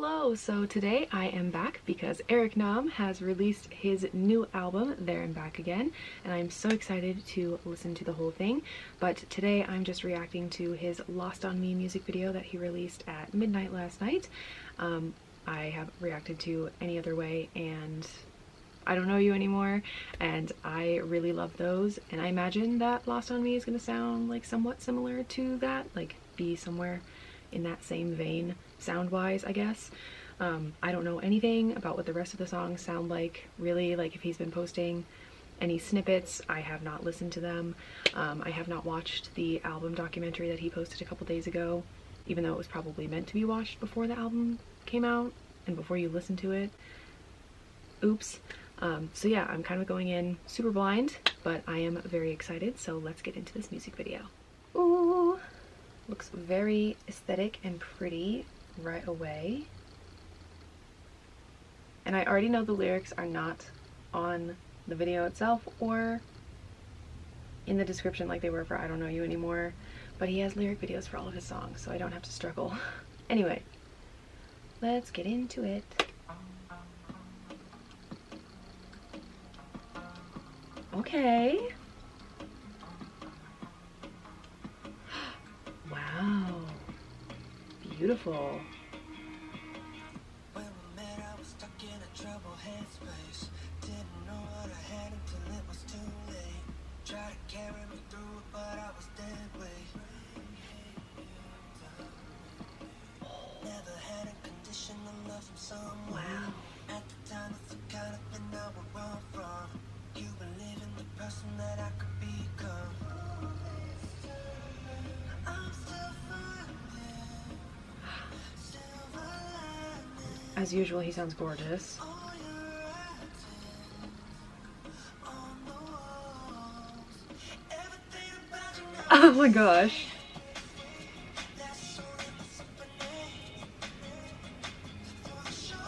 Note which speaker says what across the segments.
Speaker 1: Hello! So today I am back because Eric Nam has released his new album, There and Back Again, and I'm so excited to listen to the whole thing. But today I'm just reacting to his Lost on Me music video that he released at midnight last night. I have reacted to Any Other Way and I Don't Know You Anymore, and I really love those, and I imagine that Lost on Me is going to sound like somewhat similar to that, like be somewhere in that same vein sound-wise, I guess. I don't know anything about what the rest of the songs sound like, really. Like, if he's been posting any snippets, I have not listened to them. I have not watched the album documentary that he posted a couple days ago, even though it was probably meant to be watched before the album came out and before you listen to it. Oops. So yeah, I'm kind of going in super blind, but I am very excited, so let's get into this music video. Ooh! Looks very aesthetic and pretty right away. And I already know the lyrics are not on the video itself or in the description like they were for I Don't Know You Anymore, but he has lyric videos for all of his songs, so I don't have to struggle. Anyway, let's get into it. Okay. Wow. Beautiful.
Speaker 2: When we met, I was stuck in a troubled headspace. Didn't know what I had until it was too late. Tried to carry me through it, but I was dead weight. Never had a conditional love from someone.
Speaker 1: Wow.
Speaker 2: At the time, it's the kind of thing I would run from. You believe in the person that I could become. I'm still finding silver lining.
Speaker 1: As usual, he sounds gorgeous.
Speaker 2: All your writings on the walls. Everything about you now
Speaker 1: Oh my gosh.
Speaker 2: that's so in the symphony. For the show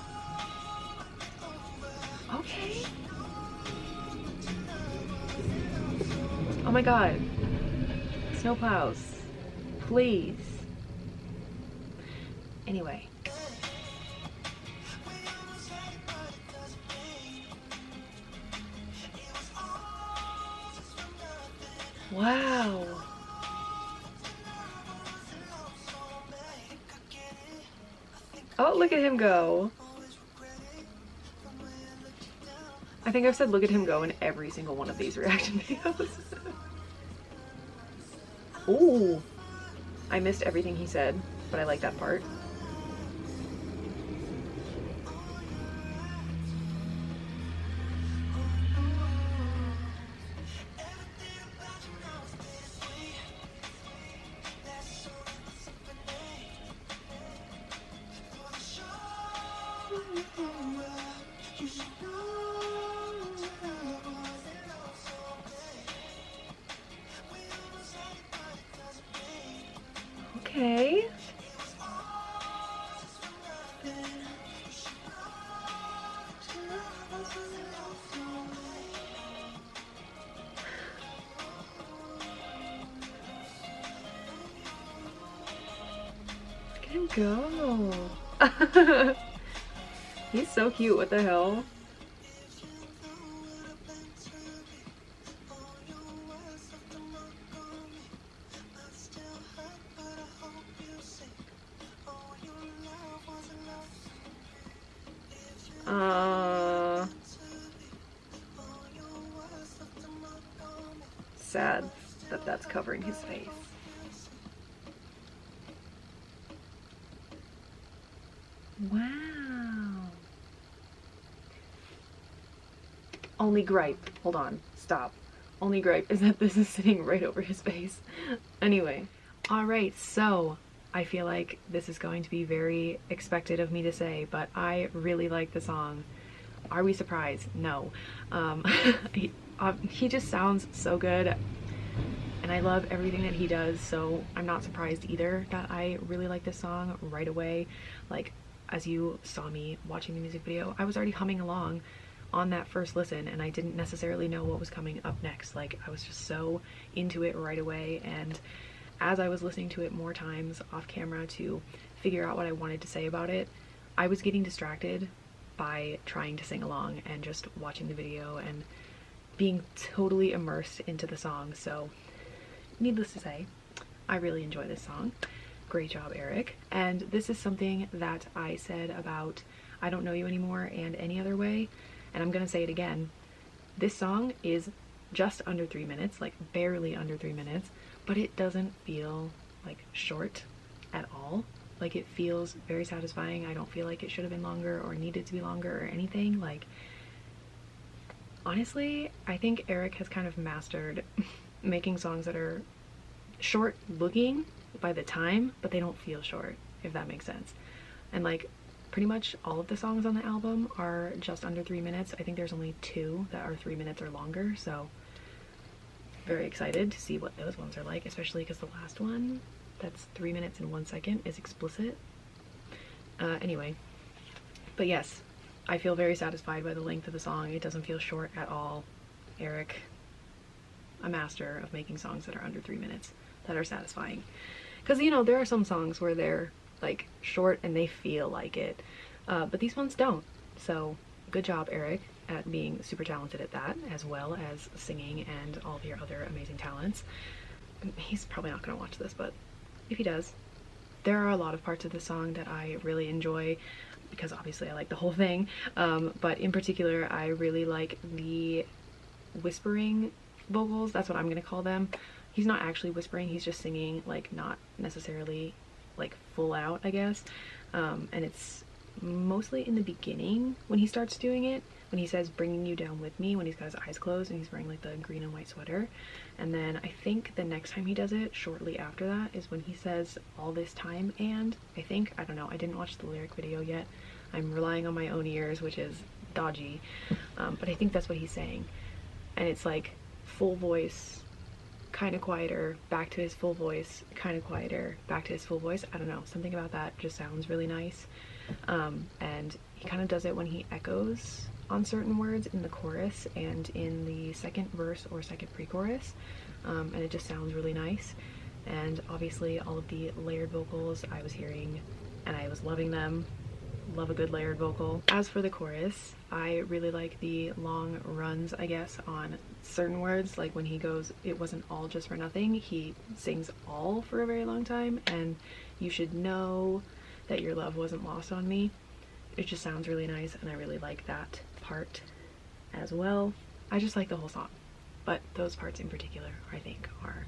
Speaker 2: over.
Speaker 1: Okay. Oh my god. Snowplows. Please. Anyway.
Speaker 2: We almost had it, but it doesn't mean it was all just for nothing.
Speaker 1: Wow. Oh, look at him go. I think I've said look at him go in every single one of these reaction videos. Ooh. I missed everything he said, but I like that part. Okay. Look at him go. He's so cute, what the hell? Sad that that's covering his face. Wow. Only gripe. Hold on. Stop. Only gripe is that this is sitting right over his face. Anyway. Alright, so I feel like this is going to be very expected of me to say, but I really like the song. Are we surprised? No. He just sounds so good, and I love everything that he does, so I'm not surprised either that I really like this song right away. Like, as you saw me watching the music video, I was already humming along on that first listen, and I didn't necessarily know what was coming up next. Like, I was just so into it right away, and as I was listening to it more times off camera to figure out what I wanted to say about it, I was getting distracted by trying to sing along and just watching the video and being totally immersed into the song. So needless to say, I really enjoy this song. Great job, Eric. And this is something that I said about I Don't Know You Anymore and Any Other Way, and I'm gonna say it again. This song is just under 3 minutes, like barely under 3 minutes, but it doesn't feel like short at all. Like, it feels very satisfying. I don't feel like it should have been longer or needed to be longer or anything. Like, honestly, I think Eric has kind of mastered making songs that are short looking by the time, but they don't feel short, if that makes sense. And like, pretty much all of the songs on the album are just under 3 minutes. I think there's only 2 that are 3 minutes or longer, so very excited to see what those ones are like, especially because the last one, that's 3 minutes and 1 second, is explicit. Anyway, but yes, I feel very satisfied by the length of the song. It doesn't feel short at all. Eric, a master of making songs that are under 3 minutes that are satisfying. Because, you know, there are some songs where they're like short and they feel like it, but these ones don't. So good job, Eric, at being super talented at that, as well as singing and all of your other amazing talents. He's probably not going to watch this, but if he does, there are a lot of parts of the song that I really enjoy, because obviously I like the whole thing, but in particular I really like the whispering vocals. That's what I'm gonna call them. He's not actually whispering, he's just singing, like, not necessarily like full out, I guess. And it's mostly in the beginning when he starts doing it, when he says "bringing you down with me," when he's got his eyes closed and he's wearing like the green and white sweater. And then I think the next time he does it, shortly after that, is when he says "all this time," and I don't know, I didn't watch the lyric video yet. I'm relying on my own ears, which is dodgy, but I think that's what he's saying. And it's like full voice, kind of quieter, back to his full voice, kind of quieter, back to his full voice. I don't know, something about that just sounds really nice. And he kind of does it when he echoes on certain words in the chorus and in the second verse or second pre-chorus, and it just sounds really nice. And obviously all of the layered vocals I was hearing and I was loving them. Love a good layered vocal. As for the chorus, I really like the long runs, I guess, on certain words. Like when he goes, "It wasn't all just for nothing," he sings "all" for a very long time, and "you should know that your love wasn't lost on me." It just sounds really nice, and I really like that part as well. I just like the whole song, but those parts in particular, I think, are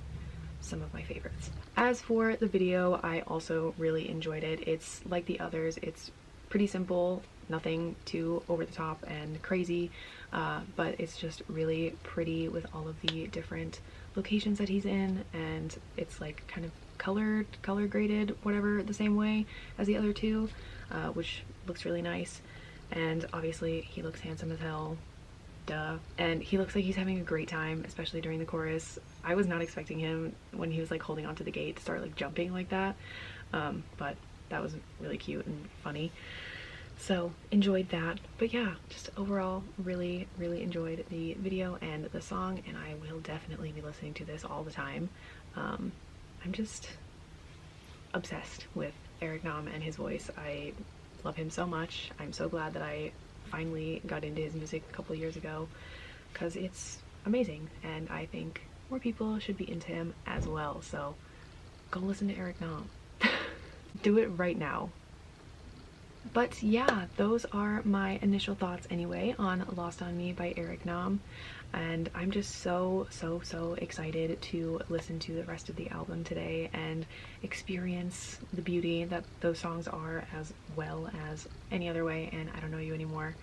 Speaker 1: some of my favorites. As for the video, I also really enjoyed it. It's like the others, it's pretty simple, nothing too over the top and crazy, but it's just really pretty with all of the different locations that he's in, and it's like kind of color graded, whatever, the same way as the other two, which looks really nice. And obviously he looks handsome as hell, duh, and he looks like he's having a great time, especially during the chorus. I was not expecting him, when he was like holding onto the gate, to start like jumping like that, but that was really cute and funny, so enjoyed that. But yeah, just overall really enjoyed the video and the song, and I will definitely be listening to this all the time. I'm just obsessed with Eric Nam and his voice. I love him so much. I'm so glad that I finally got into his music a couple years ago, because it's amazing, and I think more people should be into him as well. So go listen to Eric Nam. Do it right now. But yeah, those are my initial thoughts anyway on Lost on Me by Eric Nam, and I'm just so excited to listen to the rest of the album today and experience the beauty that those songs are, as well as Any Other Way and I Don't Know You Anymore.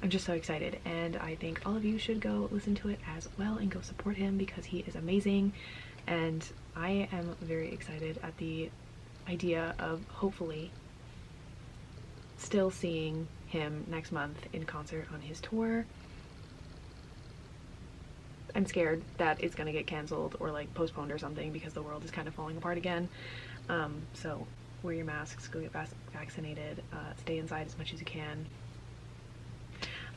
Speaker 1: I'm just so excited, and I think all of you should go listen to it as well and go support him, because he is amazing. And I am very excited at the idea of hopefully still seeing him next month in concert on his tour. I'm scared that it's gonna get canceled or like postponed or something, because the world is kind of falling apart again. So wear your masks, go get vaccinated, stay inside as much as you can.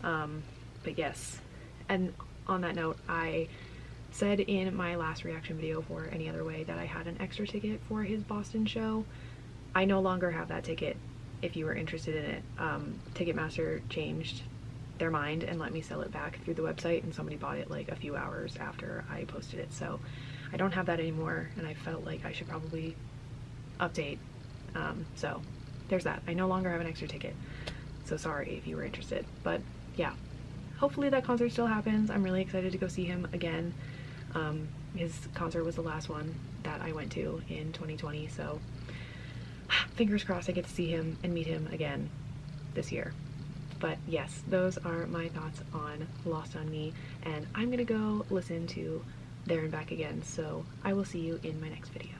Speaker 1: But yes, and on that note, I said in my last reaction video for Any Other Way that I had an extra ticket for his Boston show. I no longer have that ticket. if you were interested in it. Ticketmaster changed their mind and let me sell it back through the website, and somebody bought it like a few hours after I posted it, so I don't have that anymore, and I felt like I should probably update. So there's that. I no longer have an extra ticket, so sorry if you were interested. But yeah, hopefully that concert still happens. I'm really excited to go see him again. His concert was the last one that I went to in 2020, so fingers crossed I get to see him and meet him again this year. But yes, those are my thoughts on Lost on Me, and I'm gonna go listen to There and Back Again, so I will see you in my next video.